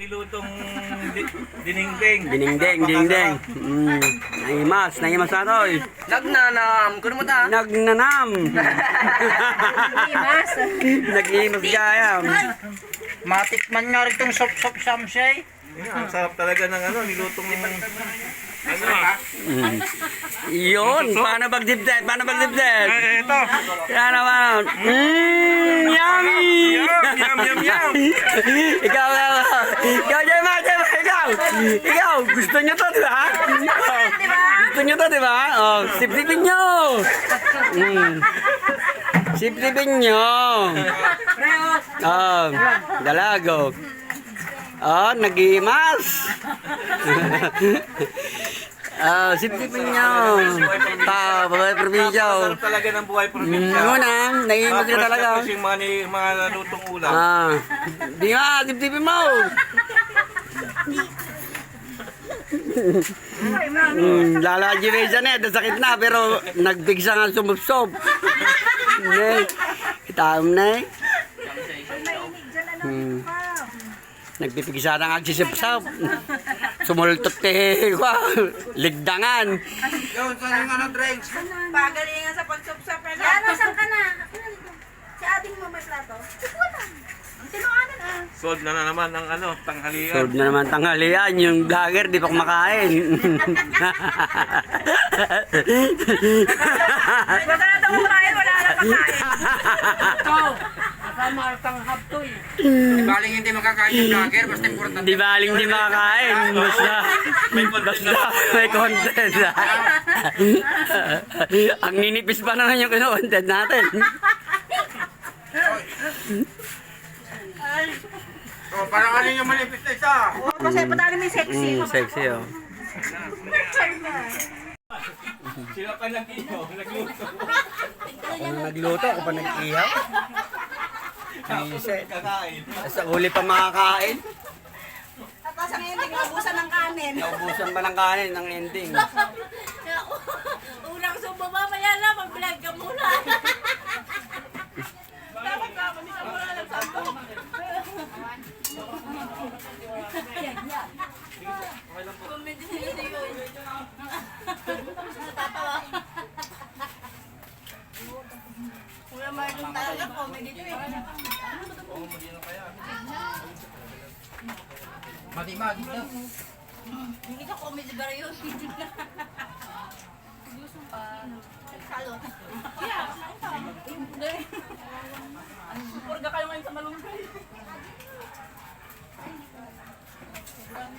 Nilutong dinengdeng. Dinengdeng. Naimas na to. Nagnanam, kuno mo ta? Nagnanam. Imas. Nag-imas kaya. Matikman nga rin itong sop-sop samsay. Ang sarap talaga ng nilutong Yun, paano bagdibdib? Ito. Yan naman. Yummy! Yum. Ikaw, Jema, ikaw, gusto nyo to, di ba? Gusto nyo to, di ba? Oh, sip-sipin nyo. Sip-sipin nyo. Oh, dalago. Oh, nag-imas. Sip-sipin nyo. Babae probinsya. Sarap talaga ng buhay probinsya. Muna, nag-imas ka talaga. Tapos yung mga lutong ulam. Di nga, sip-sipin mo. Lala Jireja na, sakit na, pero nagbigsa nga sumupsop. Itaam na eh. Nagpipigisa na nga sisipsop. Sumultot eh, ligdangan. Yun, saan yung drinks? Pagalingan sa pagsupsap. Ano, saan ka na? Si ating mo may plato. Wala. Ang tinuanan Sold na naman ang tanghalian. Sold na naman tanghalian, yung vlogger di pa kumakain. Wala na itong kumain, wala na pagkain. Di baling hindi makakain yung vlogger, basta importante. Di baling di makakain, basta may content. Ang ninipis pa naman yung content natin. Oh, parang ano yung malipit na isa? Kasi patali mo yung sexy. Sexy oh. Sila pa nagluto. Ako nagluto, ako pa nag-ihaw. Kakain. Sa uli pa makakain. Tapos ang ending, naubusan ng kanin. Naubusan pa ng kanin ng ending. Unang subo, mamaya na, mag-vlog ka muna. Dapat ka, kami sa muna nagsambo. Comedy sila sa iyo. Natatawa. Wala marunong talaga, comedy to eh. Mati-mati na. Hindi ka comedy ba yun? Salon. Yeah, purga kayo ngayon sa malunggay.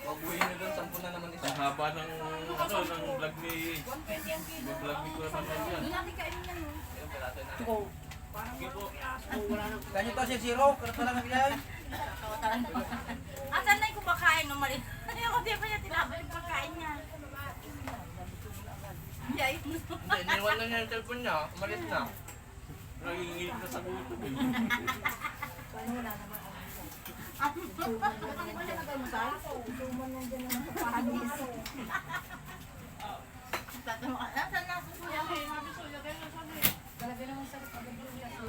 Pag-uwi na doon, 10 na naman isa. Ang haba ng vlog ni Kuya Manuel yan. Ganyan to si Zero, karat pa lang ang bilay. Asan na yung kumakain ng mali? Ayaw ko di ba niya tinapay yung pagkain niya? Yay. Hindi, iniwan na niya yung cellphone niya, umalis na. Nagingilip na sa gutom eh. Asan na susuya?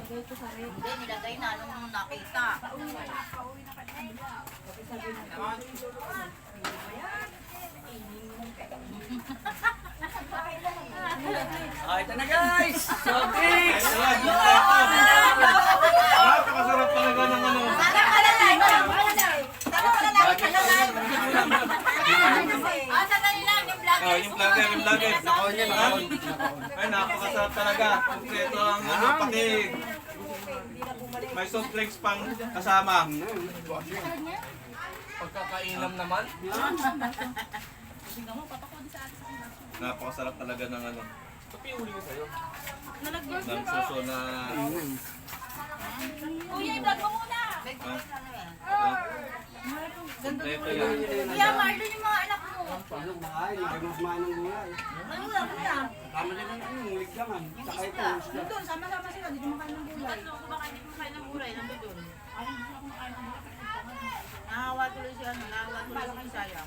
Hindi, nilagay na nung nakita. Ito na guys! Soft drinks! Napakasarap talaga ng Asan na nila yung vlog? yung vlogger. Ay, napakasarap talaga. Kompleto ang pati. May soft drinks pang kasama. Pagkakailam naman. Napakasarap talaga ng Papiuli ko sa'yo. ng suso na Kuya, i-vlog mo muna. kompleto yan. Kuya, Marlon yung mga anak mo. Paano kumakain? Hindi mo kumain ng gulay. Ano lang, kuya? Tama din ang ligdangan. Saka ito. Doon, sama-sama sila. Dito makain ng gulay. Nahawa tuloy si Isaya.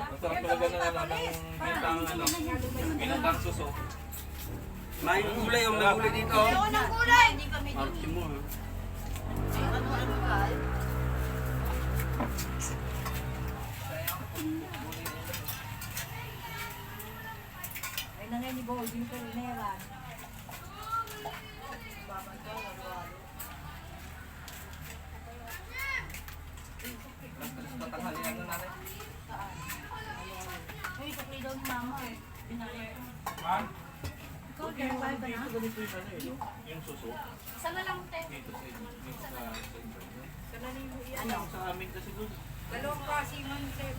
Masarap talaga ng binatang suso. May gulay, oh, may gulay dito. Ayoko ng gulay. Hindi kami Arte mo, ha? ano ka? Ay, nangay ni Boy, din ko rin yan. Uy, sukli daw ni mama eh. Ikaw, ganyan ba na? Yung suso. Isa na lang, te. Dito sa inyo. Dito sa Ano? Sa amin kasi doon. Dalawang klase man, sir.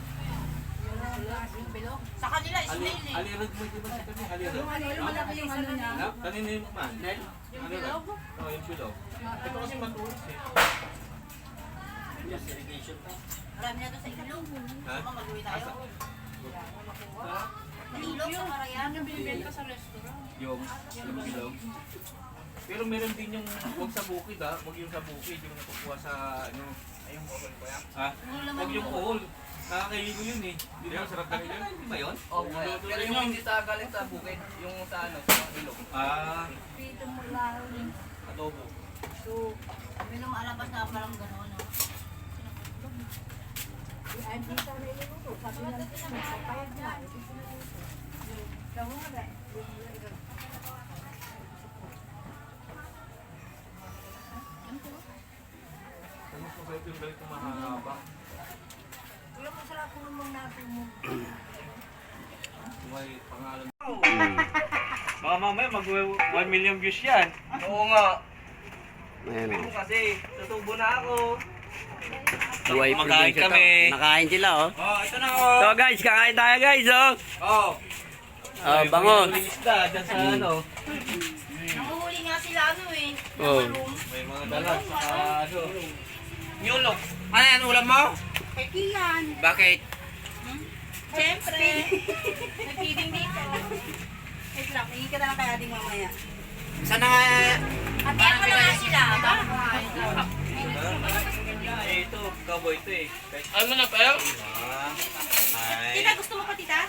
Yung bilog. Sa kanila, snail eh. Alirag mo, di ba sa kanya? Alirag. Yung malaki yung ano niya. Ha? Kanina yung man. Yung bilog. Oo, yung bilog. Ito kasi matulis eh. Yes, irrigation pa. Marami na to sa ilog. Ha? Baka mag-uwi tayo. Ilog sa Marayan. Yung binibenta sa restaurant. Yung bilog. Pero meron din yung huwag sa bukid ha. Huwag yung sa bukid. Yung nakukuha sa ano. Ayong ohol ko yan. Ha? Huwag yung ohol. Nakakahigo yun eh. Hindi naman sarap na yun. Hindi ba yun? Oo, pero yung hindi sa galing sa bukid, yung sa ano, sa ilog. Ah, Pito mo lang. adobo. May lumalabas na parang gano'n. No? Ay, dito na iluto. Sabi lang, magpapayag na. Ito sinaluto. Ikaw nga ba? Ano po sa ito yung balik ng mahaba? Wala mo sarap kung mong natin mo. May pangalan. Baka mamaya mag 1 million views yan. Oo nga. Ayan, oh. Kasi, tutubo na ako. Buhay Kumakain probinsya to. kami. Nakain sila, oh. Oh, ito na oh. So guys, kakain tayo guys, oh. Oh. Bangos. May isda dyan sa ano. Nanguhuli nga sila ano eh. Oh. May mga dalag sa ano. Nyulok. Ano yan, ulam mo? Kay Kian. Bakit? Siyempre. Nag-feeding dito. Wait lang, hingin ka na lang kay ating mamaya. Sana nga, Ate ako na nga sila. Ba? Eh, ito, cowboy ito eh. ano mo na pero? Tita, gusto mo pa, tita?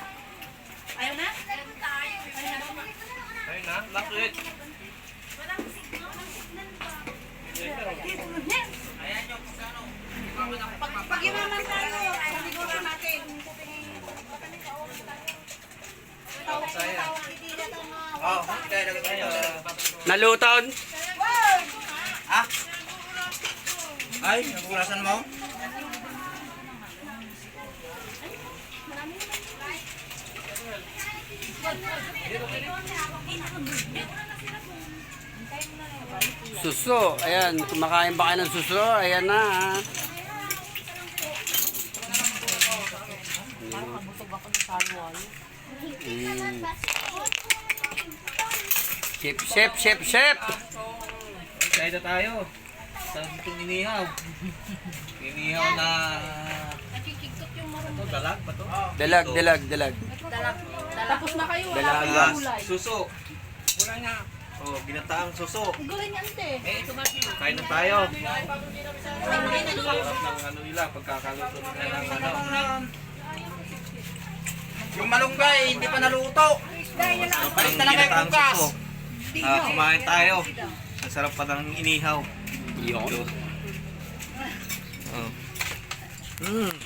Ayaw na? Ayun na, bakit? Pag yumaman tayo, siguro natin. Tawag titila ito mga Oh, kaya lagay tayo. Naluton. Ah? Ay, nabukurasan mo? Suso. Ayan, kumakain ba kayo ng suso? Ayan na, ha. Mm. Chef. Kaya na tayo. Sa itong inihaw. Inihaw na... Nakikigtot yung marunong. Ito, dalag ba to? Dalag. Tapos na kayo. Dalaga. Suso. Wala nga. Oh, ginataang suso. Gulay niyan te. Kain na tayo. Sarap ng ano nila, pagkakaluto nila ng ano. Yung malunggay, hindi pa naluto. Balik na lang kayo Ginataang bukas. suso. Kumain tayo. Ang sarap pa ng inihaw. Yun. Oh. Mm.